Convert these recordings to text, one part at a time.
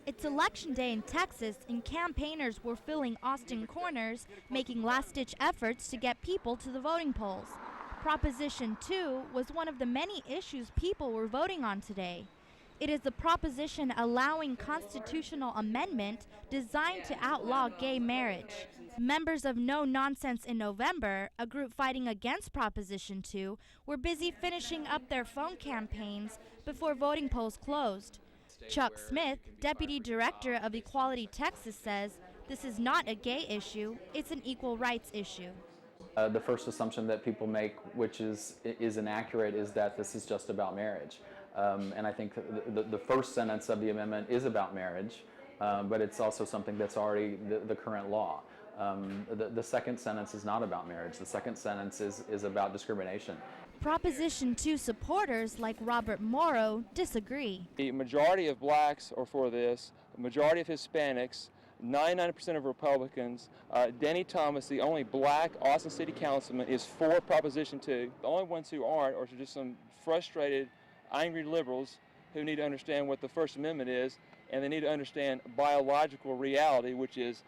It's election day in Texas, and campaigners were filling Austin corners, making last-ditch efforts to get people to the voting polls. Proposition 2 was one of the many issues people were voting on today. It is a proposition allowing constitutional amendment designed to outlaw gay marriage. Members of No Nonsense in November, a group fighting against Proposition 2, were busy finishing up their phone campaigns before voting polls closed. Chuck Smith, Deputy Director of Equality Texas, says this is not a gay issue, it's an equal rights issue. The first assumption that people make, which is inaccurate, is that this is just about marriage. And I think the first sentence of the amendment is about marriage, but it's also something that's already the current law. The second sentence is not about marriage. The second sentence is about discrimination. Proposition 2 supporters like Robert Morrow disagree. The majority of blacks are for this, the majority of Hispanics, 99% of Republicans. Denny Thomas, the only black Austin City Councilman, is for Proposition 2. The only ones who aren't are just some frustrated, angry liberals who need to understand what the First Amendment is, and they need to understand biological reality, which is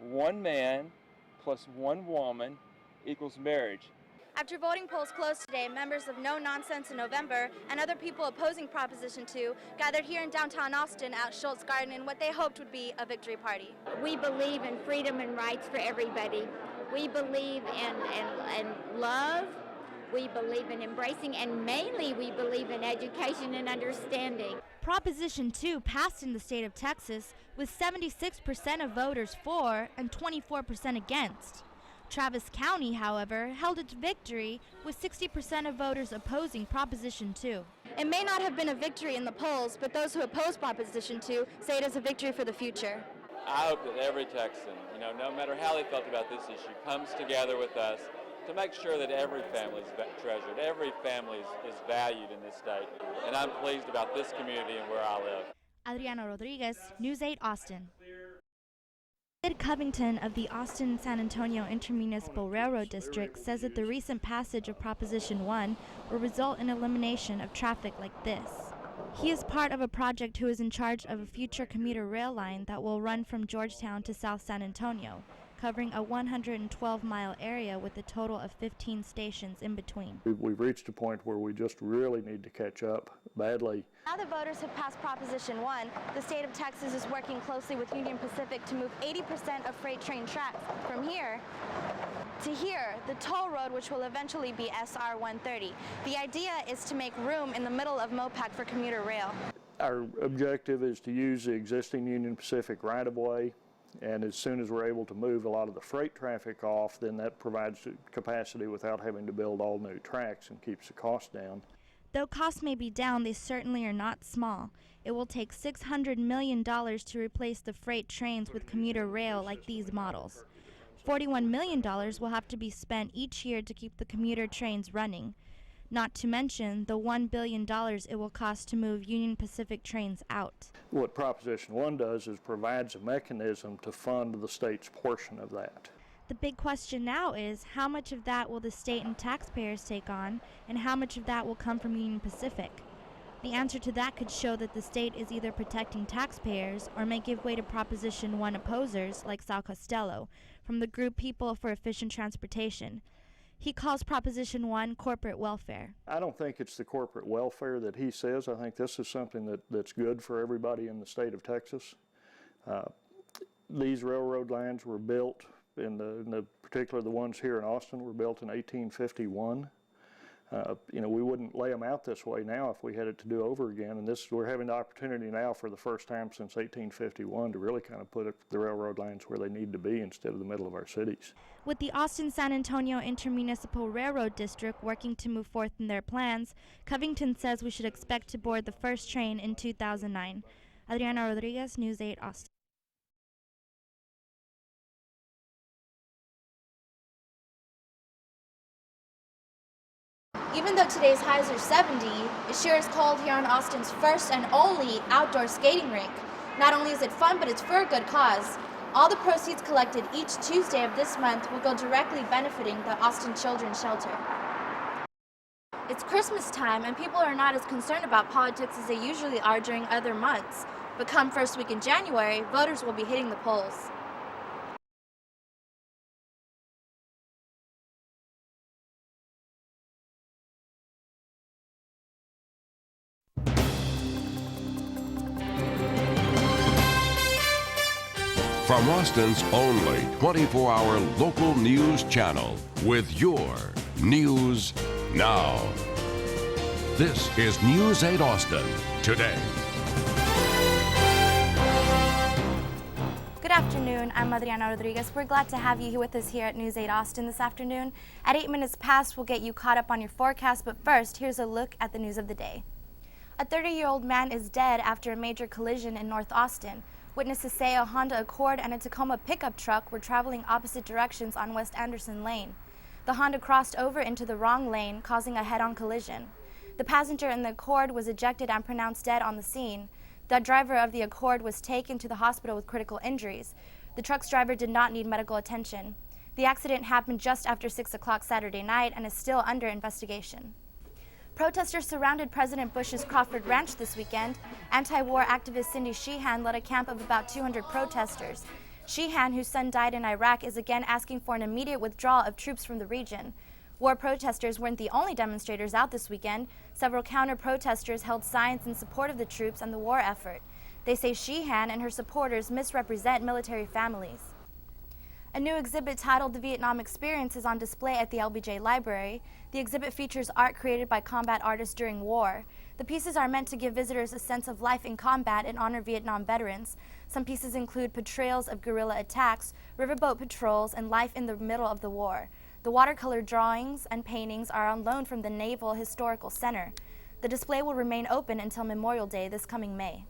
one man plus one woman equals marriage. After voting polls closed today, members of No Nonsense in November and other people opposing Proposition 2 gathered here in downtown Austin at Schultz Garden in what they hoped would be a victory party. We believe in freedom and rights for everybody. We believe in love. We believe in embracing, and mainly we believe in education and understanding. Proposition 2 passed in the state of Texas with 76% of voters for and 24% against. Travis County, however, held its victory with 60% of voters opposing Proposition 2. It may not have been a victory in the polls, but those who oppose Proposition 2 say it is a victory for the future. I hope that every Texan, no matter how they felt about this issue, comes together with us to make sure that every family is treasured, every family is valued in this state. And I'm pleased about this community and where I live. Adriana Rodriguez, News 8 Austin. Ed Covington of the Austin-San Antonio Intermunicipal Railroad District says that the recent passage of Proposition 1 will result in elimination of traffic like this. He is part of a project who is in charge of a future commuter rail line that will run from Georgetown to South San Antonio, covering a 112-mile area with a total of 15 stations in between. We've reached a point where we just really need to catch up badly. Now that voters have passed Proposition 1, the state of Texas is working closely with Union Pacific to move 80% of freight train tracks from here to here, the toll road, which will eventually be SR 130. The idea is to make room in the middle of MOPAC for commuter rail. Our objective is to use the existing Union Pacific right-of-way, and as soon as we're able to move a lot of the freight traffic off, then that provides capacity without having to build all new tracks and keeps the cost down. Though costs may be down, they certainly are not small. It will take $600 million to replace the freight trains with commuter rail like these models. $41 million will have to be spent each year to keep the commuter trains running, not to mention the $1 billion it will cost to move Union Pacific trains out. What Proposition 1 does is provides a mechanism to fund the state's portion of that. The big question now is, how much of that will the state and taxpayers take on, and how much of that will come from Union Pacific? The answer to that could show that the state is either protecting taxpayers or may give way to Proposition 1 opposers like Sal Costello from the group People for Efficient Transportation. He calls Proposition 1 corporate welfare. I don't think it's the corporate welfare that he says. I think this is something that's good for everybody in the state of Texas. These railroad lines were built, particularly the ones here in Austin, were built in 1851. We wouldn't lay them out this way now if we had it to do over again, and we're having the opportunity now for the first time since 1851 to really kind of put the railroad lines where they need to be instead of the middle of our cities. With the Austin-San Antonio Intermunicipal Railroad District working to move forth in their plans, Covington says we should expect to board the first train in 2009. Adriana Rodriguez, News 8 Austin. Even though today's highs are 70, it sure is cold here on Austin's first and only outdoor skating rink. Not only is it fun, but it's for a good cause. All the proceeds collected each Tuesday of this month will go directly benefiting the Austin Children's Shelter. It's Christmas time, and people are not as concerned about politics as they usually are during other months. But come first week in January, voters will be hitting the polls. From Austin's only 24-hour local news channel with your news now. This is News 8 Austin today. Good afternoon, I'm Adriana Rodriguez. We're glad to have you here with us here at News 8 Austin this afternoon. At 8 minutes past, we'll get you caught up on your forecast, but first, here's a look at the news of the day. A 30-year-old man is dead after a major collision in North Austin. Witnesses say a Honda Accord and a Tacoma pickup truck were traveling opposite directions on West Anderson Lane. The Honda crossed over into the wrong lane, causing a head-on collision. The passenger in the Accord was ejected and pronounced dead on the scene. The driver of the Accord was taken to the hospital with critical injuries. The truck's driver did not need medical attention. The accident happened just after 6 o'clock Saturday night and is still under investigation. Protesters surrounded President Bush's Crawford Ranch this weekend. Anti-war activist Cindy Sheehan led a camp of about 200 protesters. Sheehan, whose son died in Iraq, is again asking for an immediate withdrawal of troops from the region. War protesters weren't the only demonstrators out this weekend. Several counter-protesters held signs in support of the troops and the war effort. They say Sheehan and her supporters misrepresent military families. A new exhibit titled The Vietnam Experience is on display at the LBJ Library. The exhibit features art created by combat artists during war. The pieces are meant to give visitors a sense of life in combat and honor Vietnam veterans. Some pieces include portrayals of guerrilla attacks, riverboat patrols, and life in the middle of the war. The watercolor drawings and paintings are on loan from the Naval Historical Center. The display will remain open until Memorial Day this coming May.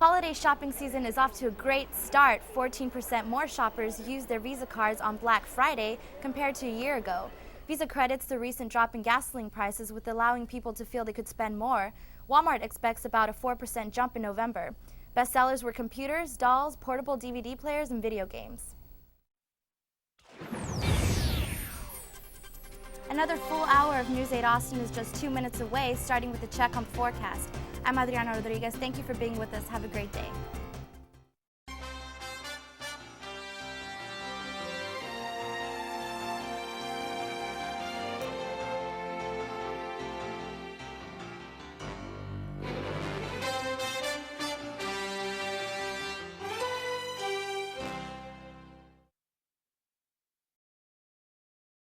Holiday shopping season is off to a great start. 14% more shoppers used their Visa cards on Black Friday compared to a year ago. Visa credits the recent drop in gasoline prices with allowing people to feel they could spend more. Walmart expects about a 4% jump in November. Best sellers were computers, dolls, portable DVD players, and video games. Another full hour of News 8 Austin is just 2 minutes away, starting with a check on the forecast. I'm Adriana Rodriguez. Thank you for being with us. Have a great day.